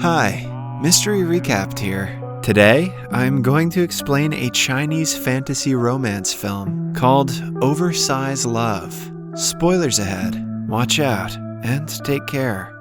Hi, Mystery Recapped here. Today, I'm going to explain a Chinese fantasy romance film called Oversize Love. Spoilers ahead, watch out, and take care.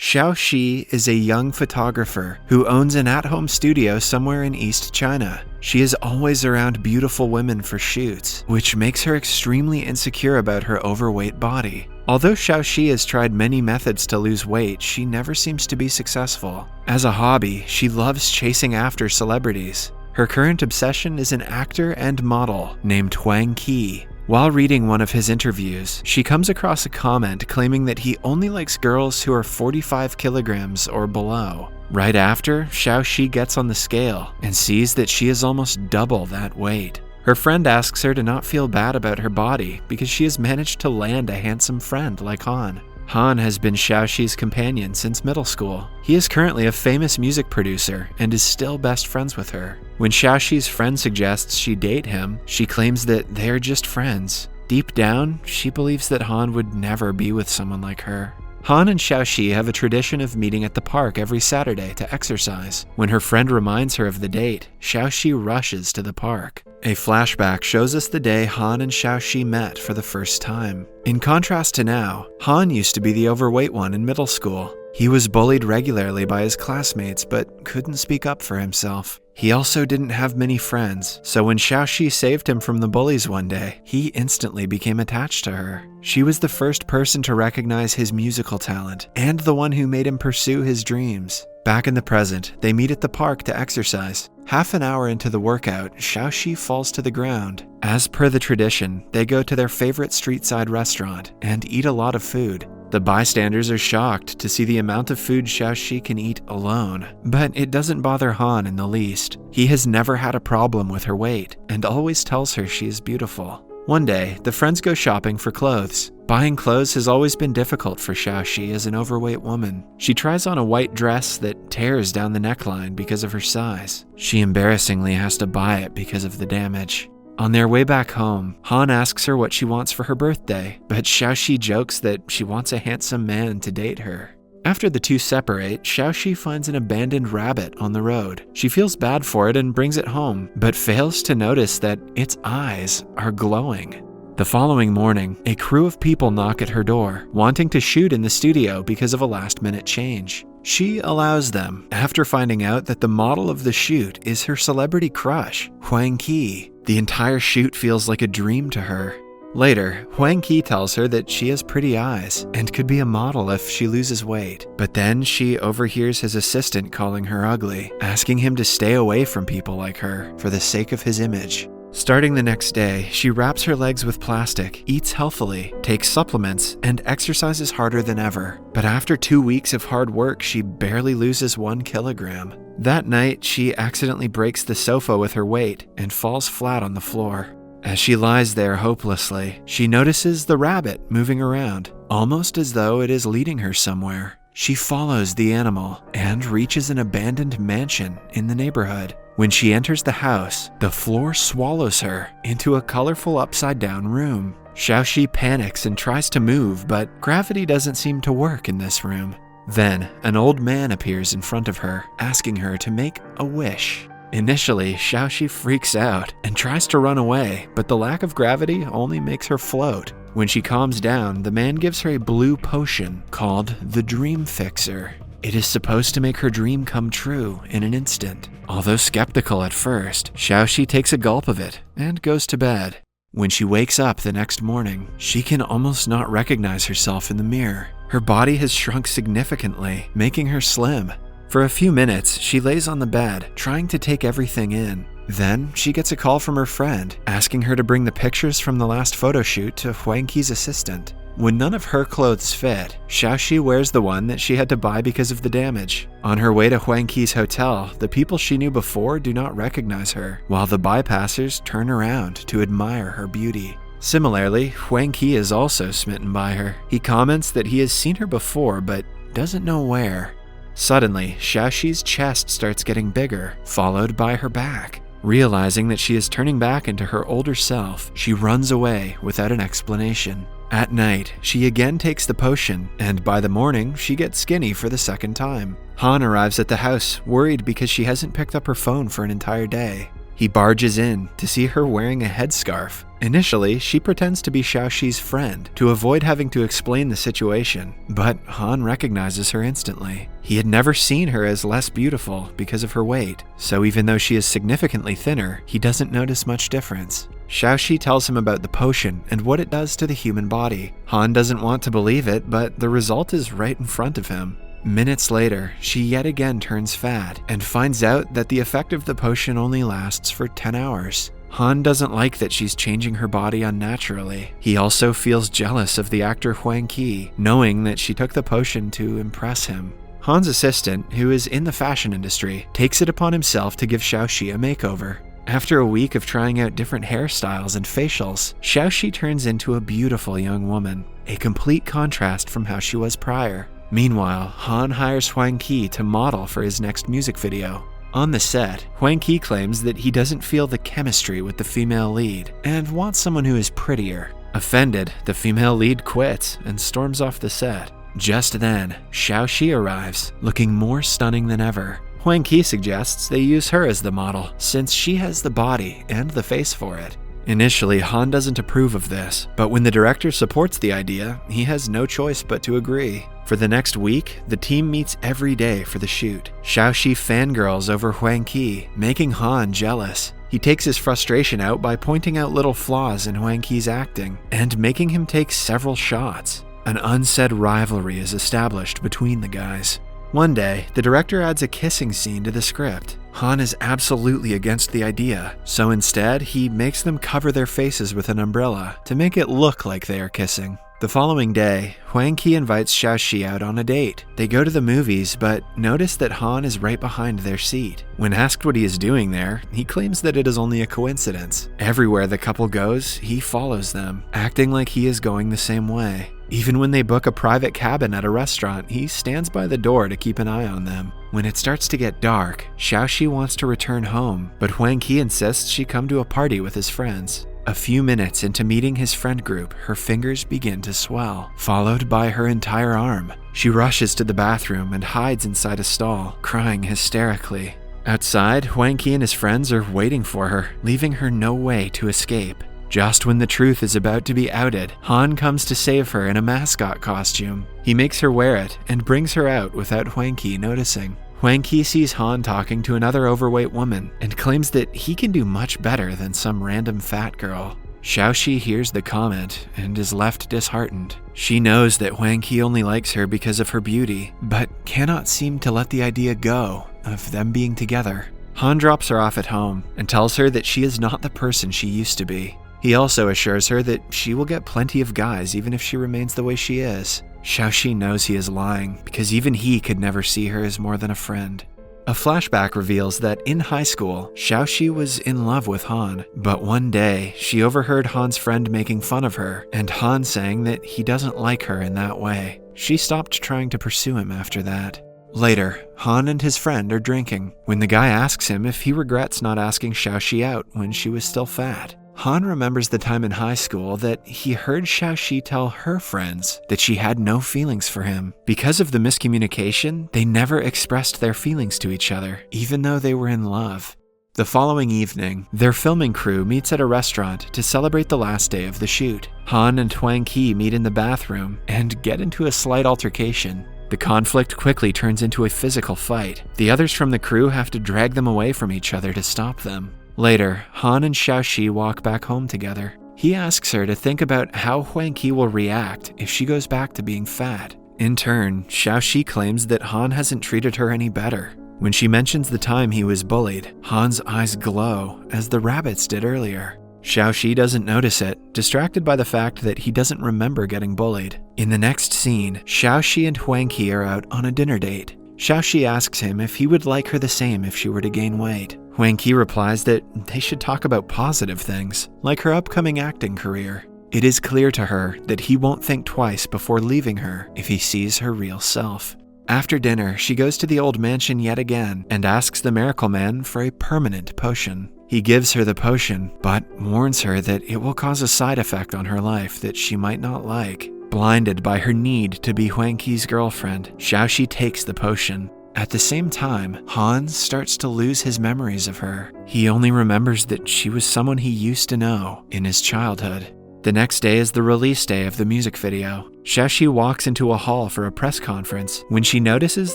Xiao Xi is a young photographer who owns an at-home studio somewhere in East China. She is always around beautiful women for shoots, which makes her extremely insecure about her overweight body. Although Xiao Xi has tried many methods to lose weight, she never seems to be successful. As a hobby, she loves chasing after celebrities. Her current obsession is an actor and model named Huang Ke. While reading one of his interviews, she comes across a comment claiming that he only likes girls who are 45 kilograms or below. Right after, Xiao Xi gets on the scale and sees that she is almost double that weight. Her friend asks her to not feel bad about her body because she has managed to land a handsome friend like Han. Han has been Xiao Xi's companion since middle school. He is currently a famous music producer and is still best friends with her. When Xiao Xi's friend suggests she date him, she claims that they are just friends. Deep down, she believes that Han would never be with someone like her. Han and Xiao Xi have a tradition of meeting at the park every Saturday to exercise. When her friend reminds her of the date, Xiao Xi rushes to the park. A flashback shows us the day Han and Xiao Xi met for the first time. In contrast to now, Han used to be the overweight one in middle school. He was bullied regularly by his classmates but couldn't speak up for himself. He also didn't have many friends, so when Xiao Xi saved him from the bullies one day, he instantly became attached to her. She was the first person to recognize his musical talent and the one who made him pursue his dreams. Back in the present, they meet at the park to exercise. Half an hour into the workout, Xiao Xi falls to the ground. As per the tradition, they go to their favorite street-side restaurant and eat a lot of food. The bystanders are shocked to see the amount of food Xiao Xi can eat alone, but it doesn't bother Han in the least. He has never had a problem with her weight and always tells her she is beautiful. One day, the friends go shopping for clothes. Buying clothes has always been difficult for Xiao Xi as an overweight woman. She tries on a white dress that tears down the neckline because of her size. She embarrassingly has to buy it because of the damage. On their way back home, Han asks her what she wants for her birthday, but Xiao Xi jokes that she wants a handsome man to date her. After the two separate, Xiao Xi finds an abandoned rabbit on the road. She feels bad for it and brings it home, but fails to notice that its eyes are glowing. The following morning, a crew of people knock at her door, wanting to shoot in the studio because of a last-minute change. She allows them, after finding out that the model of the shoot is her celebrity crush, Huang Ke. The entire shoot feels like a dream to her. Later, Huang Ke tells her that she has pretty eyes and could be a model if she loses weight. But then she overhears his assistant calling her ugly, asking him to stay away from people like her for the sake of his image. Starting the next day, she wraps her legs with plastic, eats healthily, takes supplements, and exercises harder than ever. But after 2 weeks of hard work, she barely loses 1 kilogram. That night, she accidentally breaks the sofa with her weight and falls flat on the floor. As she lies there hopelessly, she notices the rabbit moving around, almost as though it is leading her somewhere. She follows the animal and reaches an abandoned mansion in the neighborhood. When she enters the house, the floor swallows her into a colorful upside-down room. Xiao Xi panics and tries to move, but gravity doesn't seem to work in this room. Then, an old man appears in front of her, asking her to make a wish. Initially, Xiao Xi freaks out and tries to run away, but the lack of gravity only makes her float. When she calms down, the man gives her a blue potion called the Dream Fixer. It is supposed to make her dream come true in an instant. Although skeptical at first, Xiao Xi takes a gulp of it and goes to bed. When she wakes up the next morning, she can almost not recognize herself in the mirror. Her body has shrunk significantly, making her slim. For a few minutes, she lays on the bed, trying to take everything in. Then, she gets a call from her friend, asking her to bring the pictures from the last photo shoot to Huang Ke's assistant. When none of her clothes fit, Xiao Xi wears the one that she had to buy because of the damage. On her way to Huang Ke's hotel, the people she knew before do not recognize her, while the bypassers turn around to admire her beauty. Similarly, Huang Ke is also smitten by her. He comments that he has seen her before, but doesn't know where. Suddenly, Xiao Xi's chest starts getting bigger, followed by her back. Realizing that she is turning back into her older self, she runs away without an explanation. At night, she again takes the potion, and by the morning, she gets skinny for the second time. Han arrives at the house, worried because she hasn't picked up her phone for an entire day. He barges in to see her wearing a headscarf. Initially, she pretends to be Xiao Xi's friend to avoid having to explain the situation, but Han recognizes her instantly. He had never seen her as less beautiful because of her weight, so even though she is significantly thinner, he doesn't notice much difference. Xiao Xi tells him about the potion and what it does to the human body. Han doesn't want to believe it, but the result is right in front of him. Minutes later, she yet again turns fat and finds out that the effect of the potion only lasts for 10 hours. Han doesn't like that she's changing her body unnaturally. He also feels jealous of the actor Huang Ke, knowing that she took the potion to impress him. Han's assistant, who is in the fashion industry, takes it upon himself to give Xiao Xi a makeover. After a week of trying out different hairstyles and facials, Xiao Xi turns into a beautiful young woman, a complete contrast from how she was prior. Meanwhile, Han hires Huang Ke to model for his next music video. On the set, Huang Ke claims that he doesn't feel the chemistry with the female lead and wants someone who is prettier. Offended, the female lead quits and storms off the set. Just then, Xiao Xi arrives, looking more stunning than ever. Huang Ke suggests they use her as the model, since she has the body and the face for it. Initially, Han doesn't approve of this, but when the director supports the idea, he has no choice but to agree. For the next week, the team meets every day for the shoot. Xiao Xi fangirls over Huang Ke, making Han jealous. He takes his frustration out by pointing out little flaws in Huang Ke's acting and making him take several shots. An unsaid rivalry is established between the guys. One day, the director adds a kissing scene to the script. Han is absolutely against the idea, so instead, he makes them cover their faces with an umbrella to make it look like they are kissing. The following day, Huang Ke invites Xiao Xi out on a date. They go to the movies, but notice that Han is right behind their seat. When asked what he is doing there, he claims that it is only a coincidence. Everywhere the couple goes, he follows them, acting like he is going the same way. Even when they book a private cabin at a restaurant, he stands by the door to keep an eye on them. When it starts to get dark, Xiao Xi wants to return home, but Huang Ke insists she come to a party with his friends. A few minutes into meeting his friend group, her fingers begin to swell, followed by her entire arm. She rushes to the bathroom and hides inside a stall, crying hysterically. Outside, Huang Ke and his friends are waiting for her, leaving her no way to escape. Just when the truth is about to be outed, Han comes to save her in a mascot costume. He makes her wear it and brings her out without Huang Ke noticing. Huang Ke sees Han talking to another overweight woman and claims that he can do much better than some random fat girl. Xiao Xi hears the comment and is left disheartened. She knows that Huang Ke only likes her because of her beauty, but cannot seem to let the idea go of them being together. Han drops her off at home and tells her that she is not the person she used to be. He also assures her that she will get plenty of guys even if she remains the way she is. Xiao Xi knows he is lying because even he could never see her as more than a friend. A flashback reveals that in high school, Xiao Xi was in love with Han, but one day she overheard Han's friend making fun of her and Han saying that he doesn't like her in that way. She stopped trying to pursue him after that. Later, Han and his friend are drinking when the guy asks him if he regrets not asking Xiao Xi out when she was still fat. Han remembers the time in high school that he heard Xiao Xi tell her friends that she had no feelings for him. Because of the miscommunication, they never expressed their feelings to each other, even though they were in love. The following evening, their filming crew meets at a restaurant to celebrate the last day of the shoot. Han and Huang Ke meet in the bathroom and get into a slight altercation. The conflict quickly turns into a physical fight. The others from the crew have to drag them away from each other to stop them. Later, Han and Xiao Xi walk back home together. He asks her to think about how Huang Ke will react if she goes back to being fat. In turn, Xiao Xi claims that Han hasn't treated her any better. When she mentions the time he was bullied, Han's eyes glow, as the rabbits did earlier. Xiao Xi doesn't notice it, distracted by the fact that he doesn't remember getting bullied. In the next scene, Xiao Xi and Huang Ke are out on a dinner date. Xiao Xi asks him if he would like her the same if she were to gain weight. Huang Ke replies that they should talk about positive things, like her upcoming acting career. It is clear to her that he won't think twice before leaving her if he sees her real self. After dinner, she goes to the old mansion yet again and asks the Miracle Man for a permanent potion. He gives her the potion, but warns her that it will cause a side effect on her life that she might not like. Blinded by her need to be Huang Ke's girlfriend, Xiao Xi takes the potion. At the same time, Han starts to lose his memories of her. He only remembers that she was someone he used to know in his childhood. The next day is the release day of the music video. Xiao Xi walks into a hall for a press conference when she notices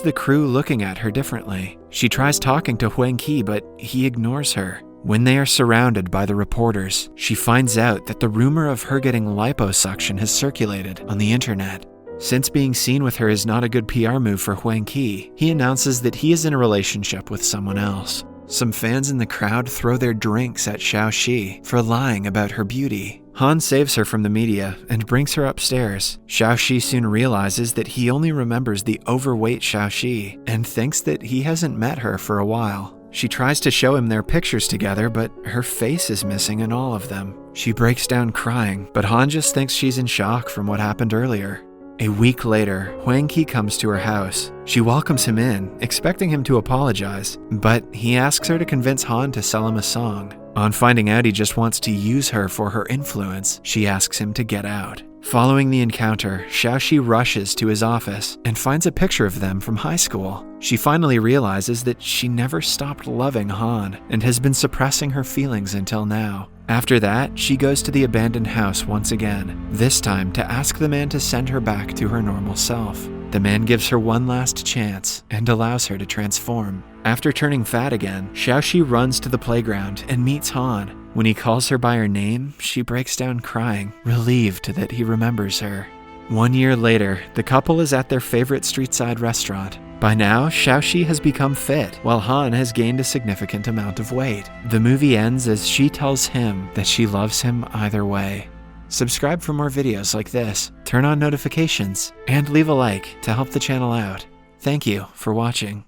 the crew looking at her differently. She tries talking to Huang Ke, but he ignores her. When they are surrounded by the reporters, she finds out that the rumor of her getting liposuction has circulated on the internet. Since being seen with her is not a good PR move for Huang Ke, he announces that he is in a relationship with someone else. Some fans in the crowd throw their drinks at Xiao Xi for lying about her beauty. Han saves her from the media and brings her upstairs. Xiao Xi soon realizes that he only remembers the overweight Xiao Xi and thinks that he hasn't met her for a while. She tries to show him their pictures together, but her face is missing in all of them. She breaks down crying, but Han just thinks she's in shock from what happened earlier. A week later, Huang Ke comes to her house. She welcomes him in, expecting him to apologize, but he asks her to convince Han to sell him a song. On finding out he just wants to use her for her influence, she asks him to get out. Following the encounter, Xiao Xi rushes to his office and finds a picture of them from high school. She finally realizes that she never stopped loving Han and has been suppressing her feelings until now. After that, she goes to the abandoned house once again, this time to ask the man to send her back to her normal self. The man gives her one last chance and allows her to transform. After turning fat again, Xiao Xi runs to the playground and meets Han. When he calls her by her name, she breaks down crying, relieved that he remembers her. 1 year later, the couple is at their favorite street-side restaurant. By now, Xiao Xi has become fit, while Han has gained a significant amount of weight. The movie ends as she tells him that she loves him either way. Subscribe for more videos like this, turn on notifications, and leave a like to help the channel out. Thank you for watching.